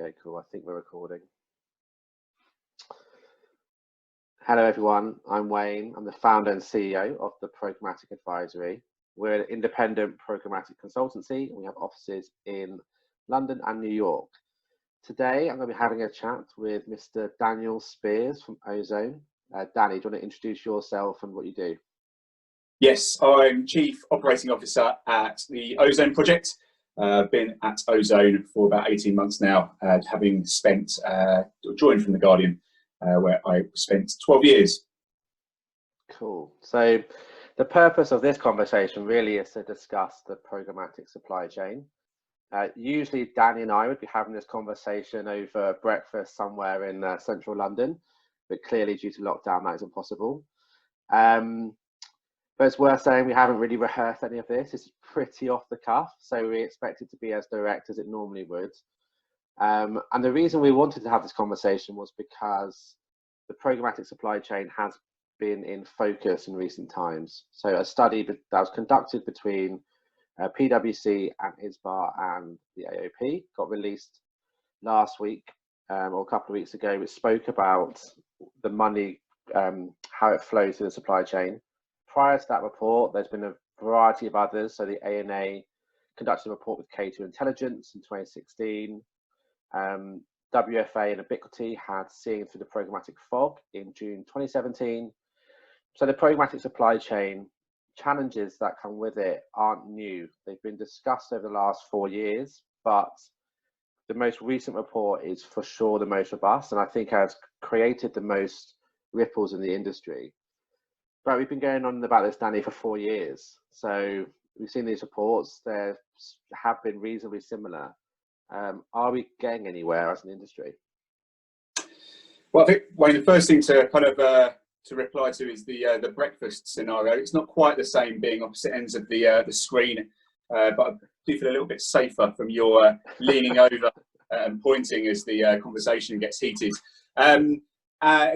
Okay, cool. I think we're recording. Hello, everyone. I'm Wayne. I'm the founder and CEO of the Programmatic Advisory. We're an independent programmatic consultancy, and we have offices in London and New York. Today, I'm going to be having a chat with Mr. Daniel Spears from Ozone. Danny, do you want to introduce yourself and what you do? Yes, I'm Chief Operating Officer at the Ozone project. Been at Ozone for about 18 months now, having joined from The Guardian, where I spent 12 years. Cool. So the purpose of this conversation really is to discuss the programmatic supply chain. Usually Danny and I would be having this conversation over breakfast somewhere in central London, but clearly due to lockdown that is impossible. But it's worth saying we haven't really rehearsed any of this. It's pretty off the cuff, so we expect it to be as direct as it normally would. And the reason we wanted to have this conversation was because the programmatic supply chain has been in focus in recent times. So a study that was conducted between PwC and ISBA and the AOP got released last week or a couple of weeks ago, which spoke about the money, how it flows through the supply chain. Prior to that report, there's been a variety of others. So the ANA conducted a report with K2 Intelligence in 2016. WFA and Ubiquity had Seeing Through the Programmatic Fog in June 2017. So the programmatic supply chain challenges that come with it aren't new. They've been discussed over the last 4 years, but the most recent report is for sure the most robust, and I think has created the most ripples in the industry. But we've been going on about this, Danny, for 4 years. So we've seen these reports. They have been reasonably similar. Are we getting anywhere as an industry? Well, I think, Wayne, the first thing to kind of to reply to is the breakfast scenario. It's not quite the same being opposite ends of the screen, but I do feel a little bit safer from your leaning over and pointing as the conversation gets heated. In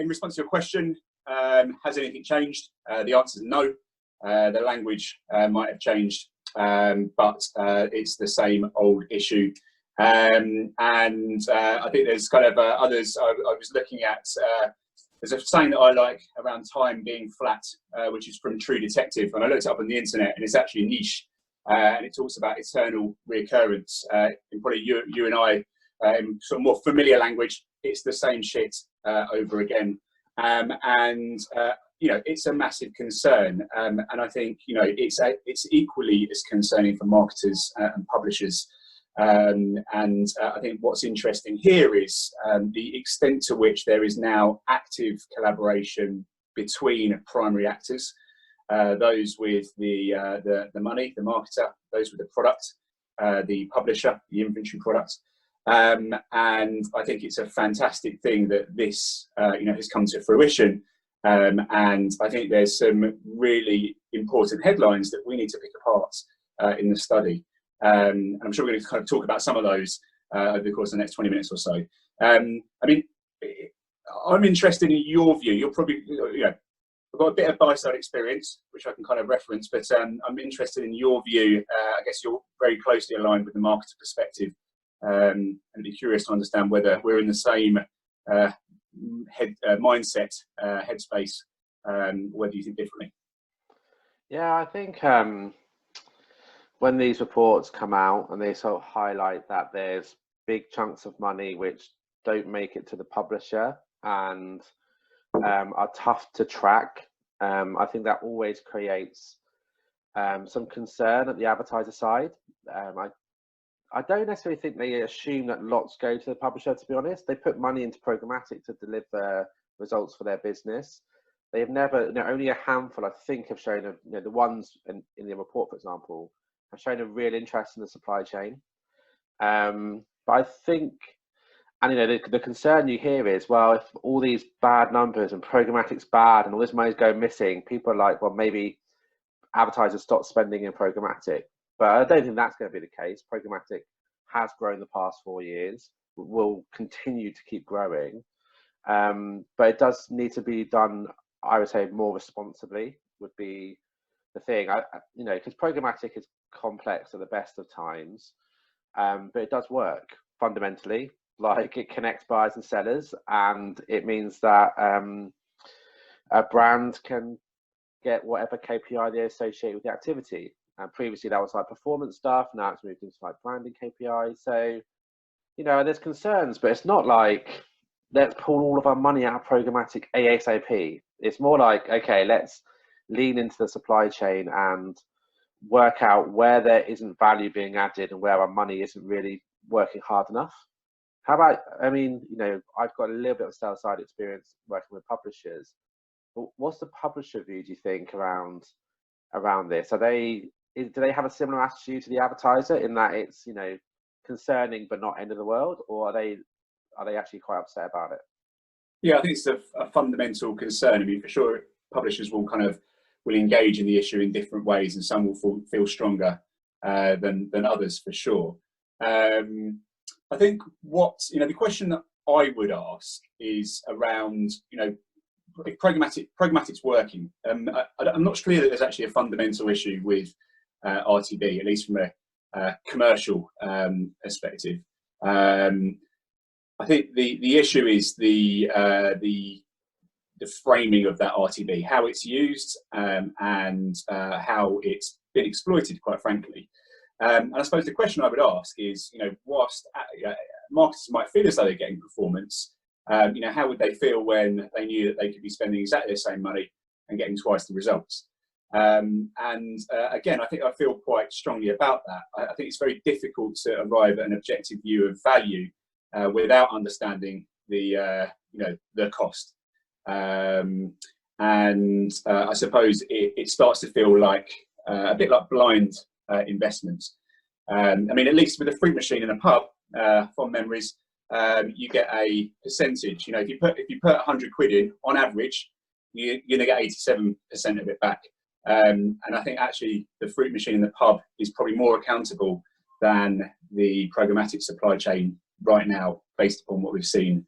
response to your question, has anything changed? The answer is no. The language might have changed, but it's the same old issue. And I think there's kind of others I was looking at. There's a saying that I like around time being flat, which is from True Detective, and I looked it up on the internet, and it's actually a niche, and it talks about eternal reoccurrence. And probably you and I, in sort of more familiar language, it's the same shit over again. You know, it's a massive concern, and I think, you know, it's equally as concerning for marketers and publishers. I think what's interesting here is the extent to which there is now active collaboration between primary actors, those with the money, the marketer, those with the product, the publisher, the inventory product. And I think it's a fantastic thing that this you know, has come to fruition. And I think there's some really important headlines that we need to pick apart in the study. And I'm sure we're going to kind of talk about some of those over the course of the next 20 minutes or so. I mean, I'm interested in your view. You're probably, you know, I've got a bit of buy-side experience, which I can kind of reference, but I'm interested in your view. I guess you're very closely aligned with the marketer perspective. And be curious to understand whether we're in the same mindset, headspace, whether you think differently. Yeah, I think when these reports come out and they sort of highlight that there's big chunks of money which don't make it to the publisher and are tough to track, I think that always creates some concern at the advertiser side. I don't necessarily think they assume that lots go to the publisher, to be honest. They put money into programmatic to deliver results for their business. They have never, you know, only a handful, I think, have shown, you know, the ones in the report, for example, have shown a real interest in the supply chain. But I think, and you know, the concern you hear is, well, if all these bad numbers and programmatic's bad and all this money's going missing, people are like, well, maybe advertisers stop spending in programmatic. But I don't think that's going to be the case. Programmatic has grown the past 4 years, will continue to keep growing. But it does need to be done, I would say, more responsibly would be the thing. You know, because programmatic is complex at the best of times, but it does work fundamentally. like it connects buyers and sellers, and it means that a brand can get whatever KPI they associate with the activity. And previously that was like performance stuff. Now it's moved into like branding KPI. So, there's concerns, but it's not like let's pull all of our money out of programmatic ASAP. It's more like, okay, let's lean into the supply chain and work out where there isn't value being added and where our money isn't really working hard enough. How about, I've got a little bit of sales side experience working with publishers. But what's the publisher view, do you think, around this? Do they have a similar attitude to the advertiser in that it's, concerning but not end of the world, or are they actually quite upset about it? Yeah, I think it's a fundamental concern. I mean, for sure, publishers will engage in the issue in different ways, and some will feel stronger than others, for sure. I think the question that I would ask is around, if programmatic's working. I'm not clear that there's actually a fundamental issue with RTB, at least from a commercial perspective. I think the issue is the framing of that RTB, how it's used, and how it's been exploited, quite frankly. And I suppose the question I would ask is, whilst marketers might feel as though they're getting performance, how would they feel when they knew that they could be spending exactly the same money and getting twice the results? Again, I feel quite strongly about that. I think it's very difficult to arrive at an objective view of value without understanding the cost. I suppose it starts to feel like a bit like blind investments. I mean, at least with a fruit machine in a pub, from memories, you get a percentage. If you put 100 quid in, on average, you're going to get 87% of it back. And I think actually the fruit machine in the pub is probably more accountable than the programmatic supply chain right now, based upon what we've seen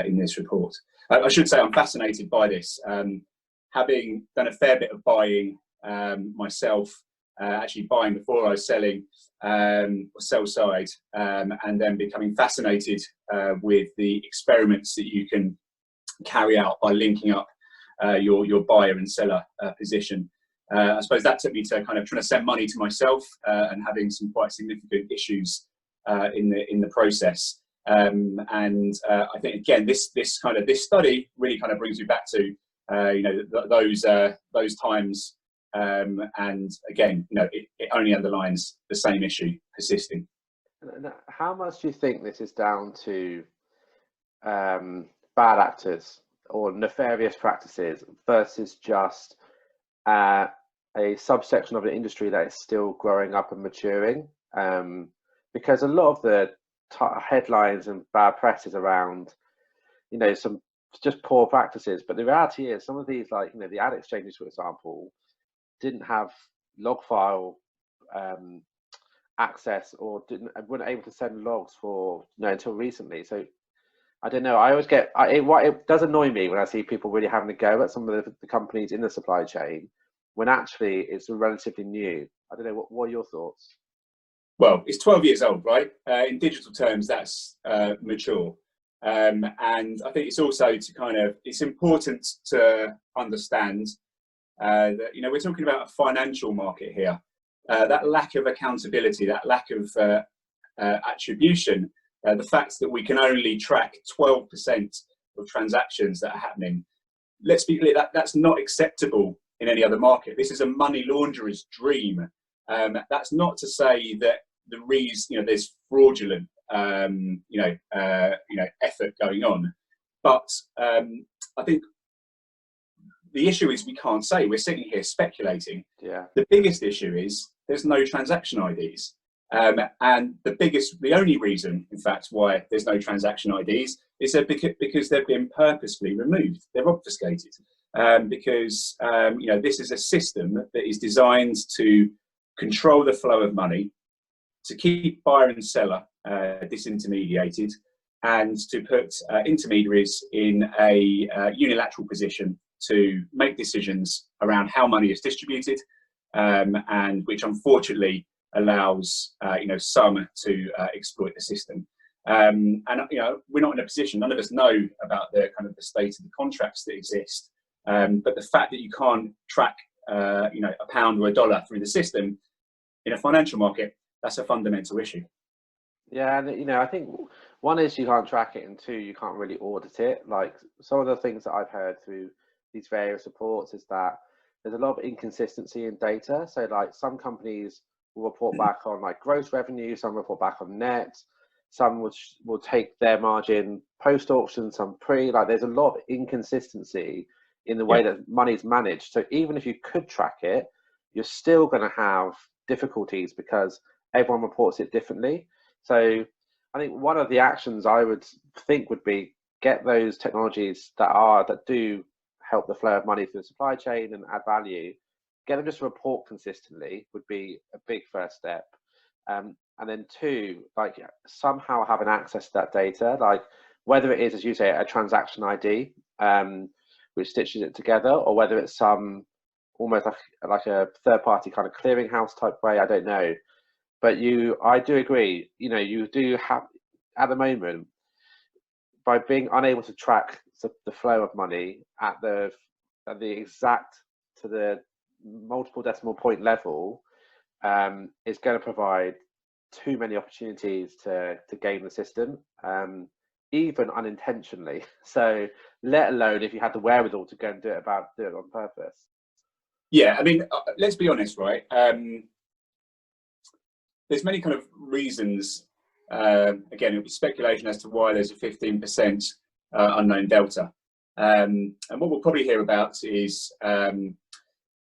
in this report. I should say I'm fascinated by this, having done a fair bit of buying myself, actually buying before I was selling, sell side, and then becoming fascinated with the experiments that you can carry out by linking up your buyer and seller position. I suppose that took me to kind of trying to send money to myself and having some quite significant issues in the process. I think again, this study really kind of brings you back to those times. And again, it only underlines the same issue persisting. How much do you think this is down to bad actors or nefarious practices versus just a subsection of an industry that is still growing up and maturing? Because a lot of the headlines and bad press is around, some just poor practices. But the reality is, some of these, like the ad exchanges, for example, didn't have log file access, or weren't able to send logs for until recently. So I don't know. I always get it does annoy me when I see people really having a go at some of the companies in the supply chain when actually it's relatively new. I don't know. What are your thoughts? Well, it's 12 years old, right? In digital terms, that's mature. And I think it's also it's important to understand that, we're talking about a financial market here. That lack of accountability, that lack of attribution, the fact that we can only track 12% of transactions that are happening. Let's be clear, that's not acceptable in any other market. This is a money launderer's dream. That's not to say that the reason, there's fraudulent, effort going on. But I think the issue is we can't say. We're sitting here speculating. Yeah. The biggest issue is there's no transaction IDs. And the only reason, in fact, why there's no transaction IDs is that because they've been purposefully removed. They're obfuscated. Because this is a system that is designed to control the flow of money, to keep buyer and seller disintermediated, and to put intermediaries in a unilateral position to make decisions around how money is distributed, and which unfortunately allows some to exploit the system. And we're not in a position, none of us know about the kind of the state of the contracts that exist. But the fact that you can't track a pound or a dollar through the system in a financial market, that's a fundamental issue. Yeah, and I think one is you can't track it, and two, you can't really audit it. Like some of the things that I've heard through these various reports is that there's a lot of inconsistency in data. So like some companies will report back on like gross revenue, some report back on net, some will take their margin post auction, some pre. Like there's a lot of inconsistency in the way that money's managed. So even if you could track it, you're still going to have difficulties because everyone reports it differently. So I think one of the actions I would think would be get those technologies that do help the flow of money through the supply chain and add value, get them just to report consistently would be a big first step. And then two, like somehow having access to that data, like whether it is, as you say, a transaction ID, which stitches it together, or whether it's some almost like a third party kind of clearinghouse type way, I don't know. But I do agree, you do have, at the moment, by being unable to track the flow of money at the exact to the multiple decimal point level, is going to provide too many opportunities to game the system, even unintentionally. So let alone if you had the wherewithal to go and do it on purpose. Yeah, I mean, let's be honest, right? There's many kind of reasons. Again, it would be speculation as to why there's a 15% unknown delta. And what we'll probably hear about is, I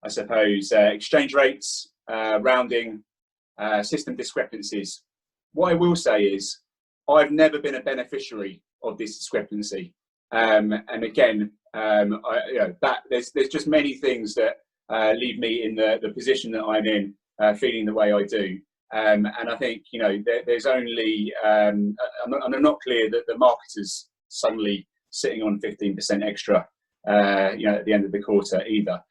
suppose, exchange rates, rounding, system discrepancies. What I will say is, I've never been a beneficiary of this discrepancy. And again, there's just many things that leave me in the position that I'm in, feeling the way I do. And I think, there's only, I'm not clear that the marketers suddenly sitting on 15% extra, at the end of the quarter either.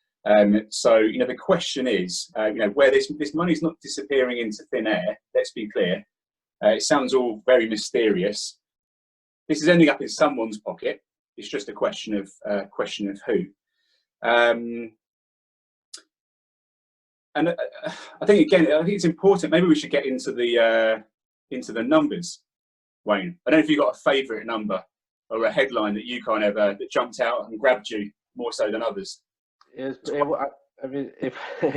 So, the question is, where this money's not disappearing into thin air, let's be clear. It sounds all very mysterious. This is ending up in someone's pocket. It's just a question of who. And I think it's important. Maybe we should get into the numbers, Wayne. I don't know if you've got a favourite number or a headline that you kind of that jumped out and grabbed you more so than others. It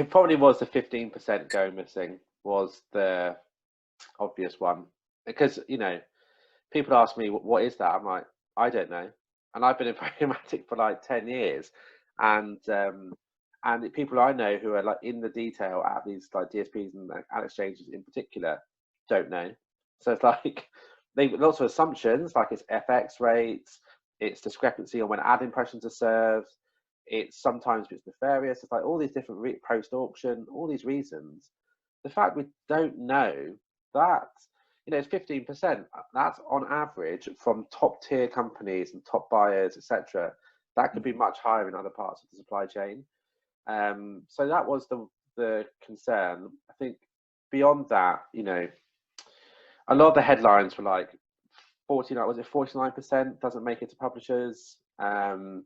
probably was the 15% go missing was the obvious one, because people ask me what is that. I'm like, I don't know, and I've been in Programmatic for like 10 years, and the people I know who are like in the detail at these like DSPs and exchanges in particular don't know. So it's like lots of assumptions, like it's FX rates, it's discrepancy on when ad impressions are served, it's sometimes it's nefarious. It's like all these different post auction, all these reasons. The fact we don't know that, it's 15%. That's on average from top tier companies and top buyers, etc. That could be much higher in other parts of the supply chain. So that was the concern. I think beyond that, a lot of the headlines were like 49% doesn't make it to publishers. And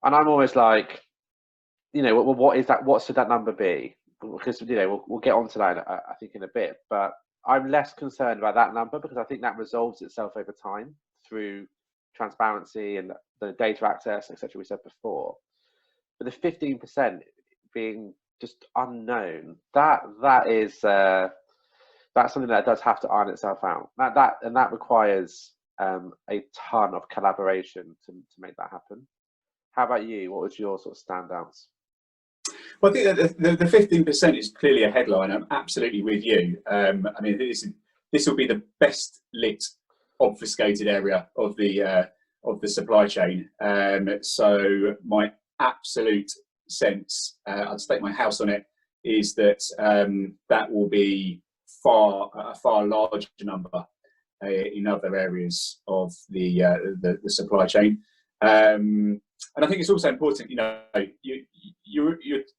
I'm always like, what is that? What should that number be? Because we'll get onto that I think in a bit, but I'm less concerned about that number because I think that resolves itself over time through transparency and the data access, etc. we said before. But the 15% being just unknown, that's something that does have to iron itself out. That requires a ton of collaboration to make that happen. How about you? What was your sort of standouts? Well, I think that the 15% is clearly a headline. I'm absolutely with you. I mean, this will be the best lit, obfuscated area of the supply chain. So my absolute sense, I'd stake my house on it, is that that will be a far larger number in other areas of the supply chain. And I think it's also important,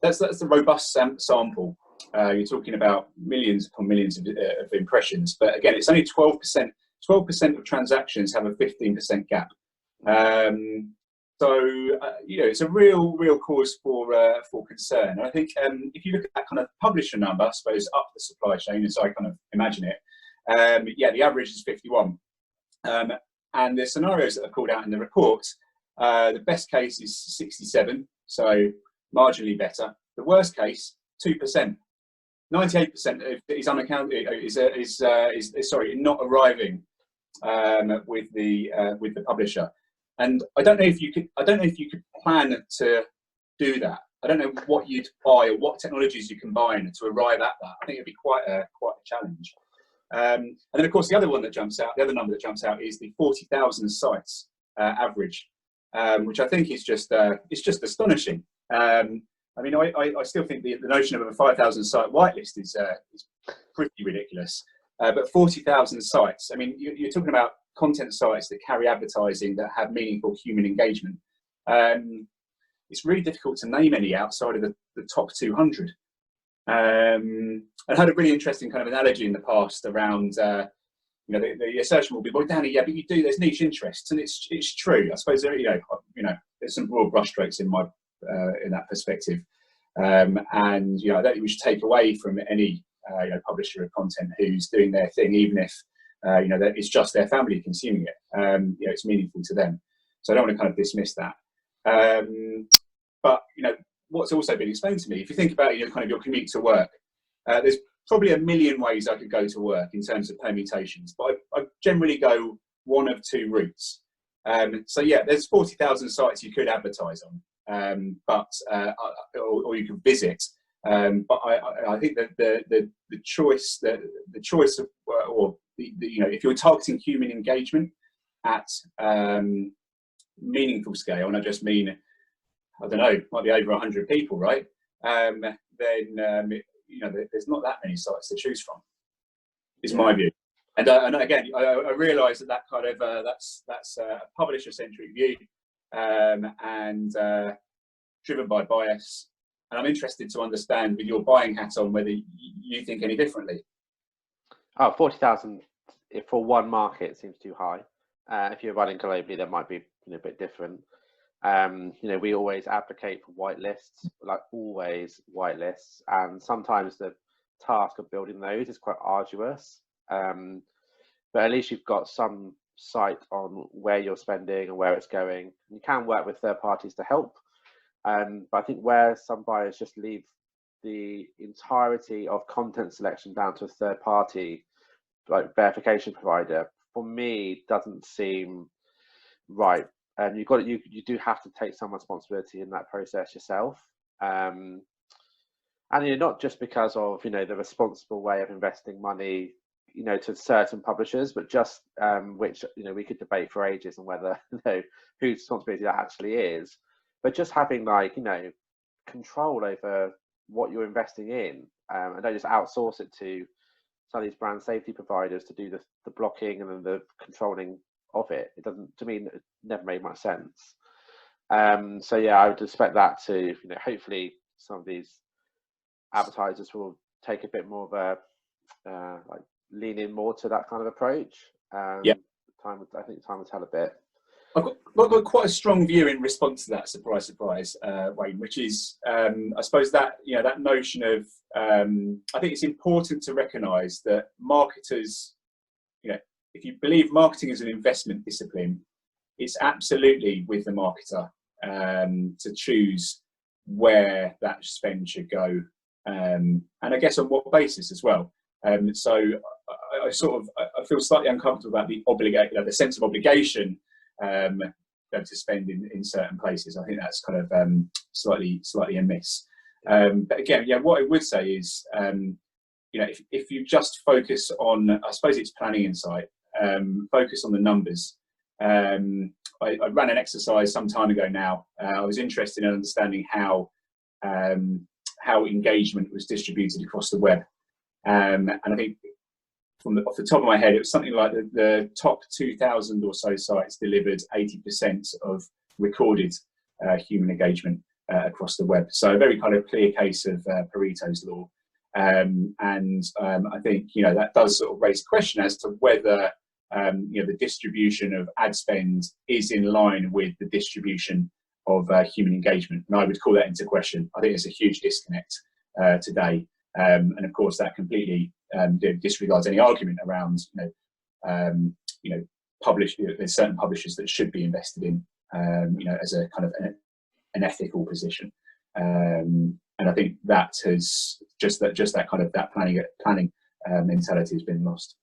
that's a robust sample. You're talking about millions upon millions of impressions, but again, it's only 12% 12% of transactions have a 15% gap. So you know, it's a real cause for concern. And I think if you look at that kind of publisher number, I suppose up the supply chain, as I kind of imagine it, yeah, the average is 51. And the scenarios that are called out in the report, the best case is 67, so marginally better. The worst case, 2%. 98% is unaccounted, is sorry, not arriving with the publisher. And I don't know if you could plan to do that. I don't know what you'd buy or what technologies you combine to arrive at that. I think it'd be quite a challenge. And then of course the other one that jumps out, the other number that jumps out is the 40,000 sites average, which I think is just it's just astonishing. I mean, I still think the notion of a 5,000 site whitelist is pretty ridiculous. But 40,000 sites, I mean, you're talking about content sites that carry advertising that have meaningful human engagement. It's really difficult to name any outside of the top 200. I had a really interesting kind of analogy in the past around, you know, the assertion will be, well, Danny, yeah, but you do, there's niche interests, and it's true. I suppose there, you know, there's some broad brushstrokes in my in that perspective, and you know, I don't think we should take away from any you know, publisher of content who's doing their thing, even if you know, that it's just their family consuming it. You know, it's meaningful to them. So I don't want to kind of dismiss that. But you know, what's also been explained to me, if you think about, you know, kind of your commute to work, there's probably a million ways I could go to work in terms of permutations, but I generally go one of two routes. So yeah, there's 40,000 sites you could advertise on, but or you could visit. But I think that the choice of, or the you know, if you're targeting human engagement at meaningful scale, and I just mean, I don't know, might be over 100 people, right? Then you know, there's not that many sites to choose from, is my view. And again, I realise that kind of that's a publisher-centric view, and driven by bias. And I'm interested to understand, with your buying hat on, whether you think any differently. Oh, 40,000 for one market seems too high. If you're running globally, that might be, you know, a bit different. You know, we always advocate for whitelists, like always whitelists, and sometimes the task of building those is quite arduous. But at least you've got some sight on where you're spending and where it's going. You can work with third parties to help. But I think where some buyers just leave the entirety of content selection down to a third party, like verification provider, for me doesn't seem right. And you do have to take some responsibility in that process yourself. And you're not just because of, you know, the responsible way of investing money, you know, to certain publishers, but just which, you know, we could debate for ages on whether, you know, whose responsibility that actually is. But just having, like, you know, control over what you're investing in, and don't just outsource it to some of these brand safety providers to do the blocking and then the controlling of it. It doesn't, to me, it never made much sense. So yeah, I would expect that to, you know, hopefully some of these advertisers will take a bit more of a like lean in more to that kind of approach. Yeah, I think time will tell a bit. I've got quite a strong view in response to that, surprise, Wayne, which is, I suppose that, you know, that notion of, I think it's important to recognise that marketers, you know, if you believe marketing is an investment discipline, it's absolutely with the marketer to choose where that spend should go, and I guess on what basis as well. So I feel slightly uncomfortable about the sense of obligation to spend in certain places. I think that's kind of slightly amiss. But again, yeah, what I would say is, you know, if you just focus on, I suppose it's planning insight, focus on the numbers. I ran an exercise some time ago now. I was interested in understanding how engagement was distributed across the web, and I think off the top of my head, it was something like the top 2,000 or so sites delivered 80% of recorded human engagement across the web. So a very kind of clear case of Pareto's law. And I think, you know, that does sort of raise the question as to whether the distribution of ad spend is in line with the distribution of human engagement. And I would call that into question. I think there's a huge disconnect today. And of course, that completely disregards any argument around, there's certain publishers that should be invested in, as a kind of an ethical position. And I think that has that planning mentality has been lost.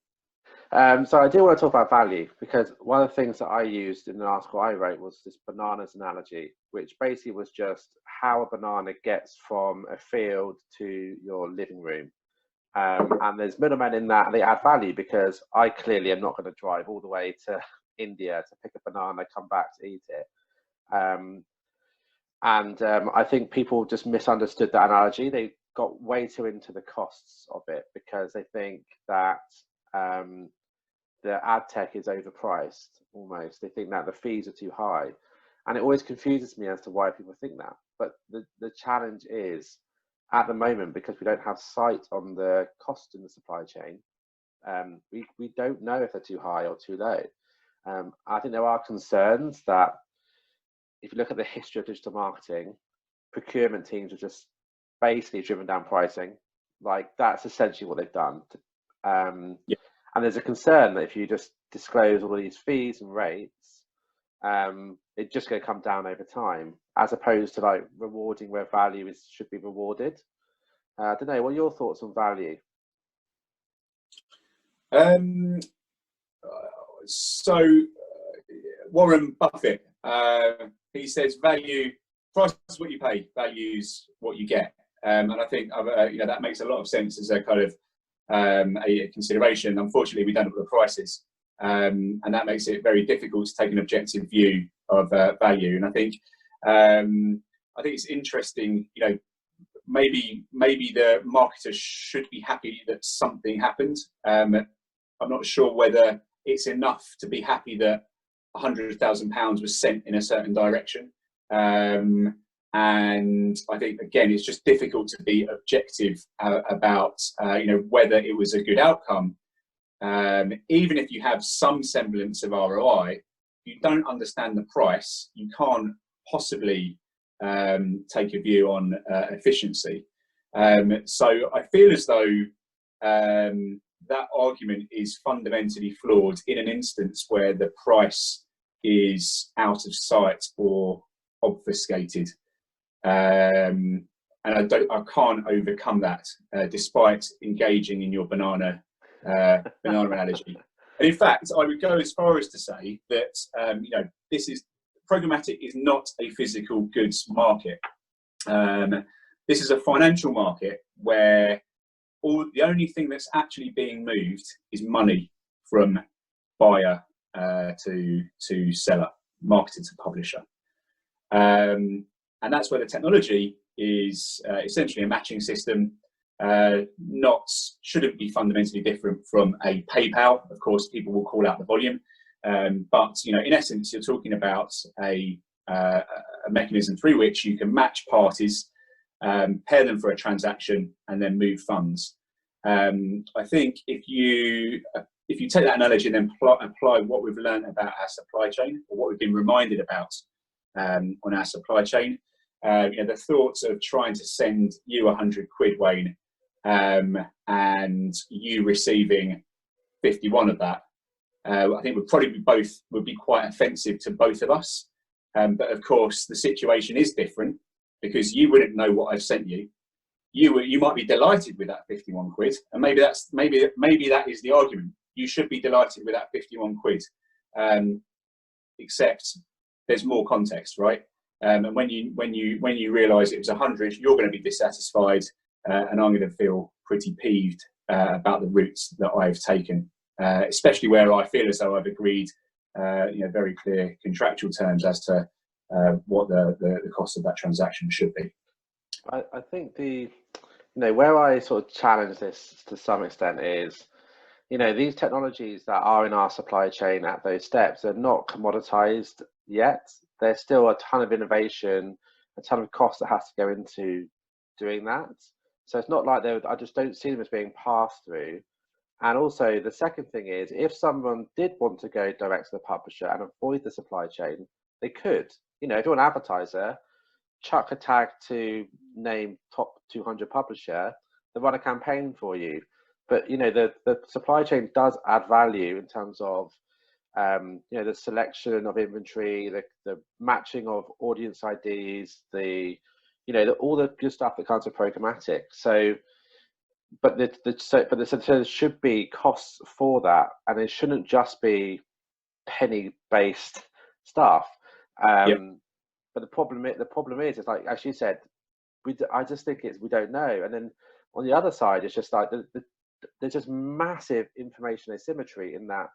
So I do want to talk about value, because one of the things that I used in an article I wrote was this bananas analogy, which basically was just how a banana gets from a field to your living room. And there's middlemen in that, and they add value, because I clearly am not going to drive all the way to India to pick a banana, come back to eat it. I think people just misunderstood that analogy. They got way too into the costs of it, because they think that the ad tech is overpriced almost. They think that the fees are too high. And it always confuses me as to why people think that. But the challenge is, at the moment, because we don't have sight on the cost in the supply chain, we don't know if they're too high or too low. I think there are concerns that if you look at the history of digital marketing, procurement teams are just basically driven down pricing. Like, that's essentially what they've done. Yeah. And there's a concern that if you just disclose all of these fees and rates, it's just going to come down over time, as opposed to like rewarding where value should be rewarded. I don't know, what are your thoughts on value? Warren Buffett, he says value, price is what you pay, value's what you get. And I think that makes a lot of sense as a kind of a consideration. Unfortunately, we don't know what the price is, and that makes it very difficult to take an objective view of value. And I think it's interesting. Maybe the marketers should be happy that something happened. I'm not sure whether it's enough to be happy that £100,000 was sent in a certain direction. And I think, again, it's just difficult to be objective about whether it was a good outcome. Even if you have some semblance of ROI, if you don't understand the price, you can't possibly take a view on efficiency. So I feel as though that argument is fundamentally flawed in an instance where the price is out of sight or obfuscated. And I can't overcome that, despite engaging in your banana analogy. And in fact, I would go as far as to say that programmatic is not a physical goods market. This is a financial market where the only thing that's actually being moved is money from buyer to seller, marketer to publisher. And that's where the technology is essentially a matching system. Shouldn't be fundamentally different from a PayPal. Of course, people will call out the volume, but in essence, you're talking about a mechanism through which you can match parties, pair them for a transaction, and then move funds. I think if you take that analogy and then apply what we've learned about our supply chain, or what we've been reminded about on our supply chain, the thoughts of trying to send you 100 quid, Wayne, and you receiving 51 of that, I think would be quite offensive to both of us. But of course, the situation is different, because you wouldn't know what I've sent you. You might be delighted with that 51 quid, and maybe that is the argument. You should be delighted with that 51 quid, except there's more context, right? And when you realise it was 100, you're going to be dissatisfied, and I'm going to feel pretty peeved about the routes that I've taken, especially where I feel as though I've agreed, very clear contractual terms as to what the cost of that transaction should be. I think where I sort of challenge this to some extent is, these technologies that are in our supply chain at those steps are not commoditized yet. There's still a ton of innovation, a ton of cost that has to go into doing that. So it's not like I just don't see them as being passed through. And also the second thing is, if someone did want to go direct to the publisher and avoid the supply chain, they could. You know, if you're an advertiser, chuck a tag to name top 200 publisher, they run a campaign for you. But you know, the supply chain does add value in terms of you know, the selection of inventory, the matching of audience IDs, the you know, all the good stuff that comes with programmatic. So, but there should be costs for that, and it shouldn't just be penny-based stuff. Yep. But the problem is, it's like, as you said, I just think we don't know. And then on the other side, it's just like there's just massive information asymmetry in that.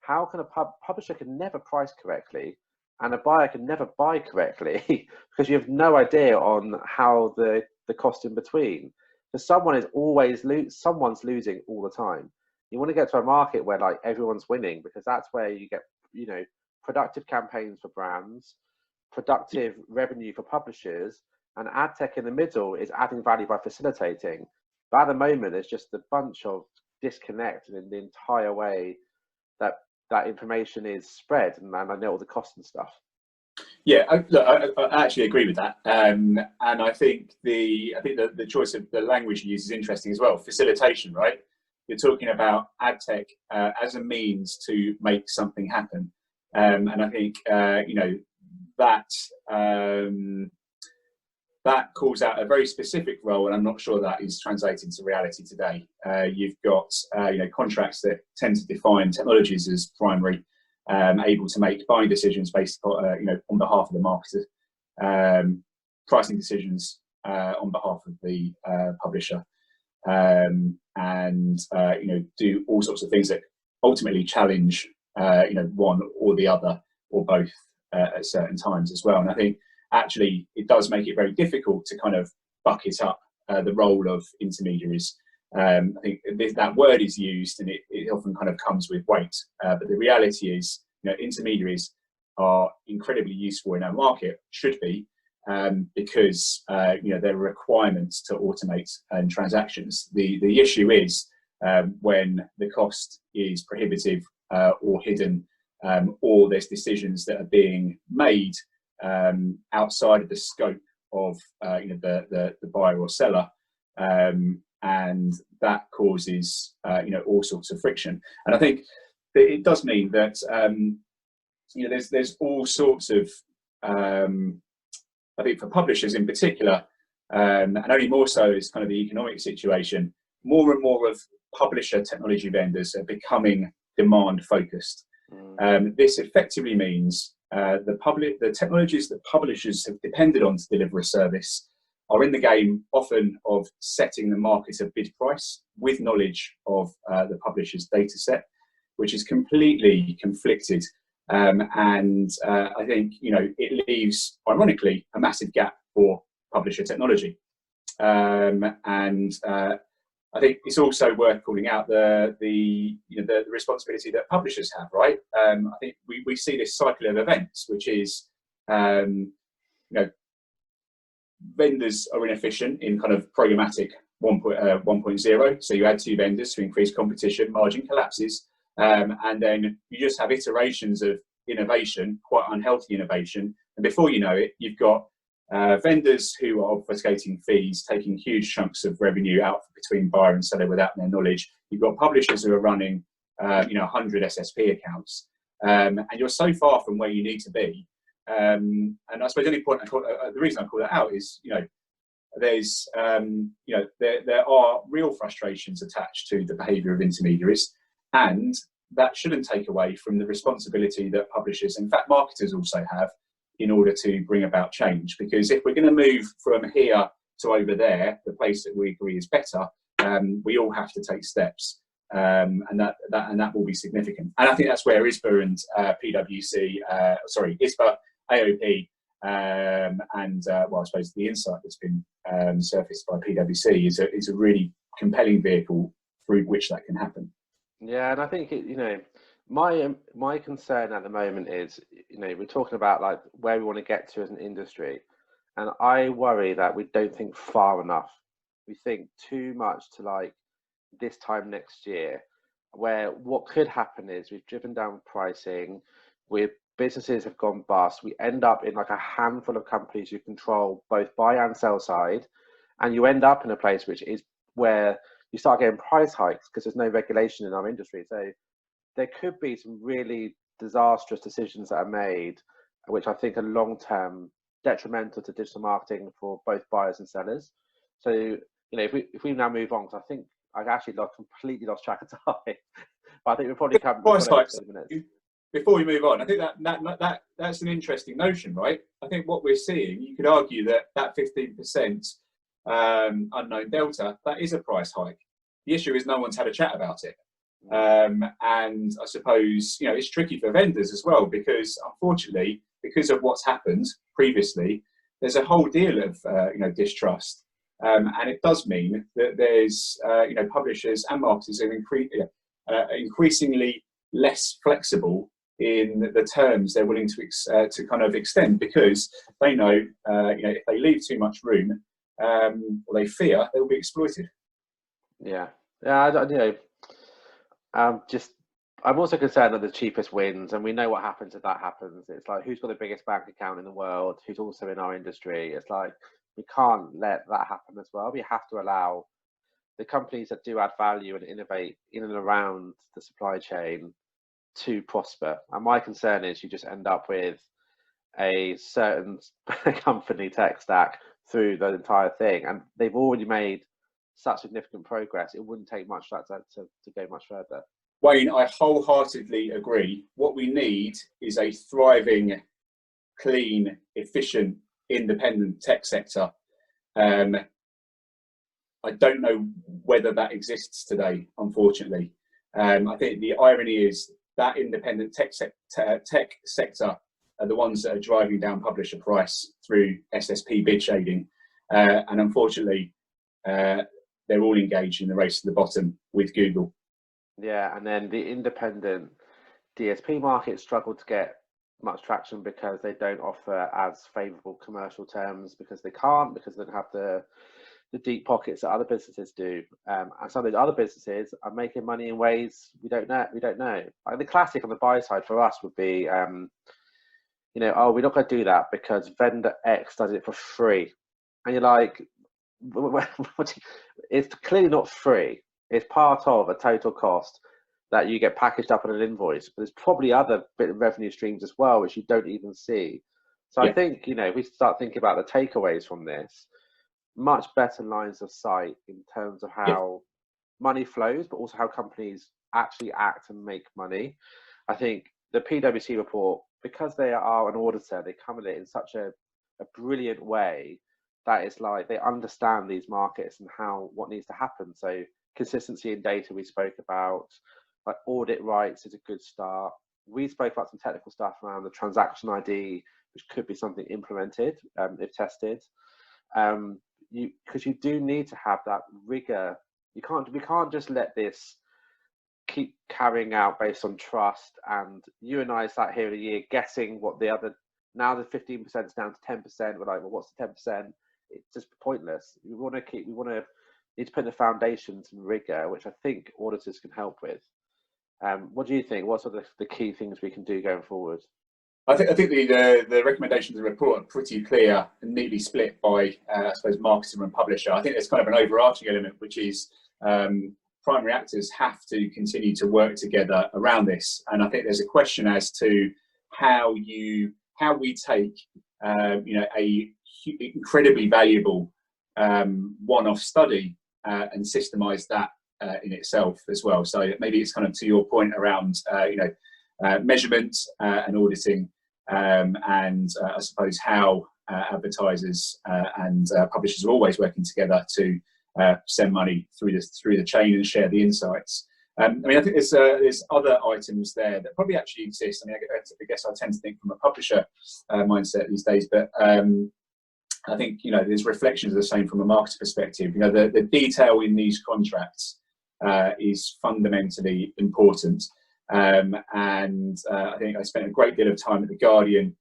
How can a publisher can never price correctly, and a buyer can never buy correctly because you have no idea on how the cost in between. Because someone's losing all the time. You want to get to a market where like everyone's winning, because that's where you get, you know, productive campaigns for brands, productive revenue for publishers, and ad tech in the middle is adding value by facilitating. But at the moment, there's just a bunch of disconnect in the entire way that information is spread, and I know all the costs and stuff. Yeah, I actually agree with that, and I think the choice of the language you use is interesting as well. Facilitation, right? You're talking about ad tech as a means to make something happen, and I think you know, that calls out a very specific role, and I'm not sure that is translated to reality today. You've got you know, contracts that tend to define technologies as primary, able to make buying decisions based on you know, on behalf of the marketer, pricing decisions on behalf of the publisher, and you know, do all sorts of things that ultimately challenge you know, one or the other or both at certain times as well. And I think actually it does make it very difficult to kind of bucket up the role of intermediaries. I think that word is used, and it often kind of comes with weight, but the reality is, you know, intermediaries are incredibly useful in our market, should be, because you know, there are requirements to automate transactions. The issue is when the cost is prohibitive or hidden, or there's decisions that are being made outside of the scope of you know, the buyer or seller, and that causes you know, all sorts of friction. And I think that it does mean that you know, there's all sorts of I think for publishers in particular, and only more so is kind of the economic situation. More and more of publisher technology vendors are becoming demand focused. This effectively means the technologies that publishers have depended on to deliver a service are in the game often of setting the market a bid price with knowledge of the publisher's data set, which is completely conflicted. And I think, you know, it leaves, ironically, a massive gap for publisher technology. I think it's also worth calling out the responsibility that publishers have, right? I think we see this cycle of events, which is, you know, vendors are inefficient in kind of programmatic 1.0. So you add two vendors to increase competition, margin collapses, and then you just have iterations of innovation, quite unhealthy innovation, and before you know it, you've got vendors who are obfuscating fees, taking huge chunks of revenue out between buyer and seller without their knowledge. You've got publishers who are running, you know, 100 SSP accounts, and you're so far from where you need to be. And I suppose the only point the reason I call that out is, you know, there's, you know, there are real frustrations attached to the behaviour of intermediaries, and that shouldn't take away from the responsibility that publishers, in fact, marketers also have, in order to bring about change. Because if we're going to move from here to over there, the place that we agree is better, we all have to take steps, and that will be significant. And I think that's where ISBA and ISBA, AOP, and well, I suppose the insight that's been surfaced by PwC is a really compelling vehicle through which that can happen. Yeah, and I think you know, my concern at the moment is, you know, we're talking about like where we want to get to as an industry, and I worry that we don't think far enough. We think too much to like this time next year, where what could happen is we've driven down pricing, where businesses have gone bust. We end up in like a handful of companies who control both buy and sell side, and you end up in a place which is where you start getting price hikes because there's no regulation in our industry. So there could be some really disastrous decisions that are made, which I think are long-term detrimental to digital marketing for both buyers and sellers. So, if we now move on, because I think I actually completely lost track of time, but I think we'll probably come Price hikes. 20 minutes. Before we move on, I think that's an interesting notion, right? I think what we're seeing, you could argue that 15% unknown delta, that is a price hike. The issue is no one's had a chat about it. And I suppose, it's tricky for vendors as well, because unfortunately, because of what's happened previously, there's a whole deal of, distrust. And it does mean that there's, publishers and marketers are increasingly less flexible in the terms they're willing to kind of extend, because they know, if they leave too much room, or they fear they'll be exploited. I'm also concerned that the cheapest wins, and we know what happens if that happens. It's like, who's got the biggest bank account in the world, who's also in our industry. It's like, we can't let that happen as well. We have to allow the companies that do add value and innovate in and around the supply chain to prosper. And my concern is you just end up with a certain company tech stack through the entire thing, and they've already made such significant progress. It wouldn't take much for that to go much further. Wayne, I wholeheartedly agree. What we need is a thriving, clean, efficient, independent tech sector. I don't know whether that exists today, unfortunately. I think the irony is that independent tech sector are the ones that are driving down publisher price through SSP bid shading. And unfortunately, they're all engaged in the race to the bottom with Google. Yeah, and then the independent DSP market struggled to get much traction because they don't offer as favourable commercial terms, because they don't have the deep pockets that other businesses do. And some of those other businesses are making money in ways we don't know. Like the classic on the buy side for us would be, we're not going to do that because vendor X does it for free. And you're like, it's clearly not free. It's part of a total cost that you get packaged up on an invoice, but there's probably other bit of revenue streams as well, which you don't even see. So yeah. I think, if we start thinking about the takeaways from this, much better lines of sight in terms of how money flows, but also how companies actually act and make money. I think the PwC report, because they are an auditor, they come at it in such a brilliant way that it's like they understand these markets and what needs to happen. So consistency in data we spoke about, like audit rights is a good start. We spoke about some technical stuff around the transaction ID, which could be something implemented if tested. Because you do need to have that rigor. We can't just let this keep carrying out based on trust. And you and I sat here a year guessing what now the 15% is down to 10%. We're like, well, what's the 10%? It's just pointless. We need to put the foundations and rigor, which I think auditors can help with. What do you think? What are the key things we can do going forward? I think the recommendations in the report are pretty clear and neatly split by, I suppose, marketer and publisher. I think there's kind of an overarching element, which is primary actors have to continue to work together around this. And I think there's a question as to how we take, a incredibly valuable one-off study and systemize that in itself as well. So maybe it's kind of to your point around, measurement and auditing, and I suppose how advertisers and publishers are always working together to send money through the chain and share the insights. I think there's other items there that probably actually exist. I guess I tend to think from a publisher mindset these days, but I think there's reflections of the same from a marketer perspective. The detail in these contracts is fundamentally important. And I think I spent a great deal of time at The Guardian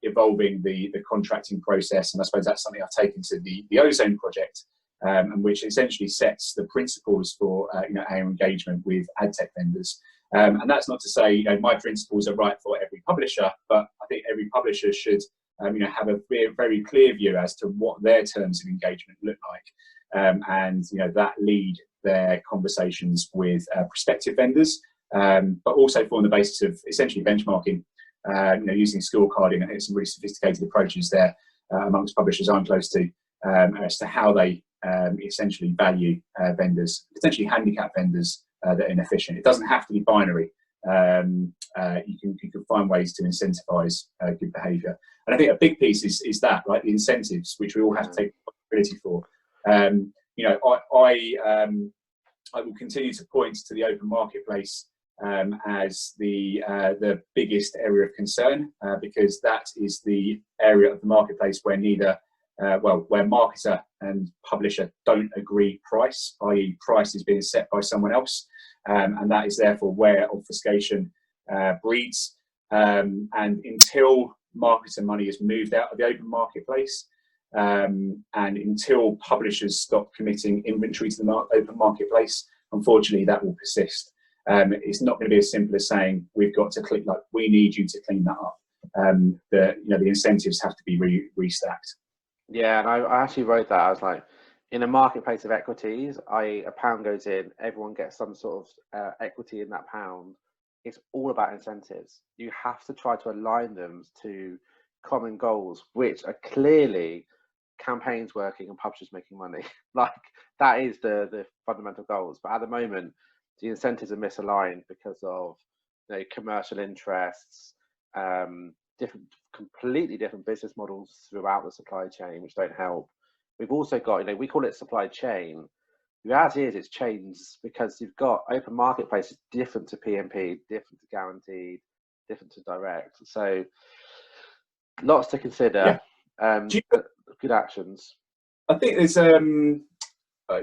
evolving the contracting process, and I suppose that's something I've taken to the Ozone project and which essentially sets the principles for our engagement with ad tech vendors. And that's not to say my principles are right for every publisher, but I think every publisher should have a very clear view as to what their terms of engagement look like, and that lead their conversations with prospective vendors, but also form the basis of essentially benchmarking, using scorecarding and some really sophisticated approaches there amongst publishers I'm close to, as to how they essentially value vendors, potentially handicap vendors that are inefficient. It doesn't have to be binary. You can find ways to incentivize good behaviour. And I think a big piece is that, right, the incentives, which we all have to take responsibility for. I will continue to point to the open marketplace as the biggest area of concern, because that is the area of the marketplace where where marketer and publisher don't agree price, i.e. price is being set by someone else, and that is therefore where obfuscation breeds. And until marketer money is moved out of the open marketplace, and until publishers stop committing inventory to the open marketplace, unfortunately that will persist. It's not going to be as simple as saying we've got to we need you to clean that up. The incentives have to be restacked. Yeah, and I actually wrote that. I was like, in a marketplace of equities, a pound goes in, everyone gets some sort of equity in that pound. It's all about incentives. You have to try to align them to common goals, which are clearly campaigns working and publishers making money. Like, that is the fundamental goals. But at the moment, the incentives are misaligned because of commercial interests, completely different business models throughout the supply chain, which don't help. We've also got, we call it supply chain. The reality is it's chains, because you've got open marketplaces different to PMP, different to guaranteed, different to direct. So lots to consider. Yeah. Good actions. I think there's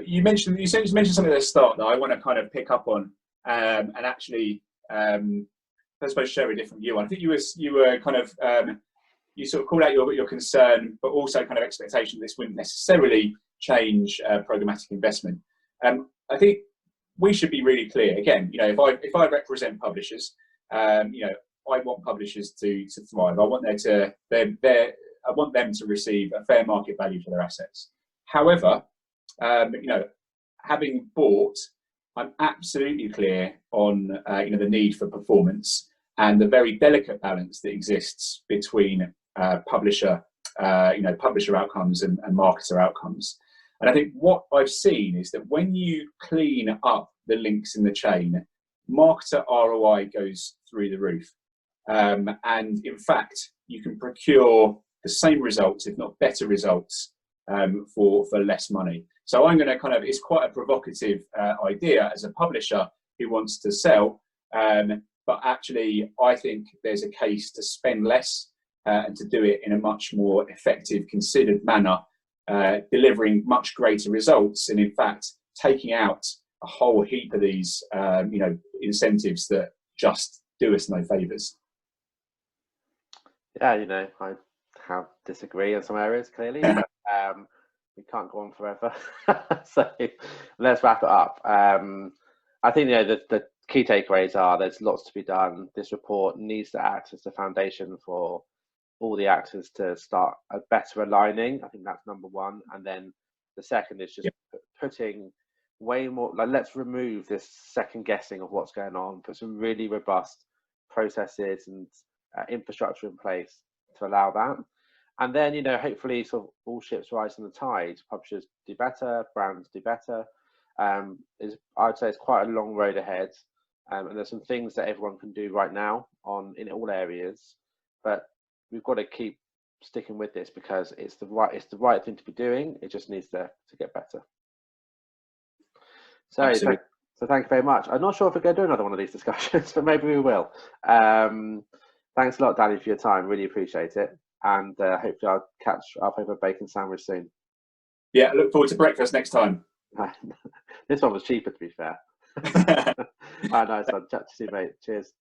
you mentioned something at the start that I want to kind of pick up on, and actually I suppose share a different view on. I think you were kind of you sort of called out your concern, but also kind of expectation that this wouldn't necessarily change programmatic investment. I think we should be really clear. Again, if I represent publishers, I want publishers to thrive. I want I want them to receive a fair market value for their assets. However, having bought, I'm absolutely clear on the need for performance and the very delicate balance that exists between publisher outcomes and marketer outcomes. And I think what I've seen is that when you clean up the links in the chain, marketer ROI goes through the roof. And in fact, you can procure the same results, if not better results, for less money. So I'm going to it's quite a provocative idea as a publisher who wants to sell, but actually I think there's a case to spend less and to do it in a much more effective, considered manner, delivering much greater results, and in fact taking out a whole heap of these incentives that just do us no favours. Yeah, I have disagree in some areas clearly, but we can't go on forever. So let's wrap it up. I think the key takeaways are there's lots to be done. This report needs to act as the foundation for all the actors to start a better aligning. I think that's number one. And then the second is just putting way more, let's remove this second guessing of what's going on, put some really robust processes and infrastructure in place to allow that. And then, hopefully sort of all ships rise in the tide. Publishers do better, brands do better. I would say it's quite a long road ahead. And there's some things that everyone can do right now in all areas, but we've got to keep sticking with this because it's the right thing to be doing. It just needs to get better. So thank you very much. I'm not sure if we're going to do another one of these discussions, but maybe we will. Thanks a lot, Danny, for your time. Really appreciate it. And hopefully I'll catch up over a bacon sandwich soon. Yeah, I look forward to breakfast next time. This one was cheaper, to be fair. Nice one. Chat to you, mate. Cheers.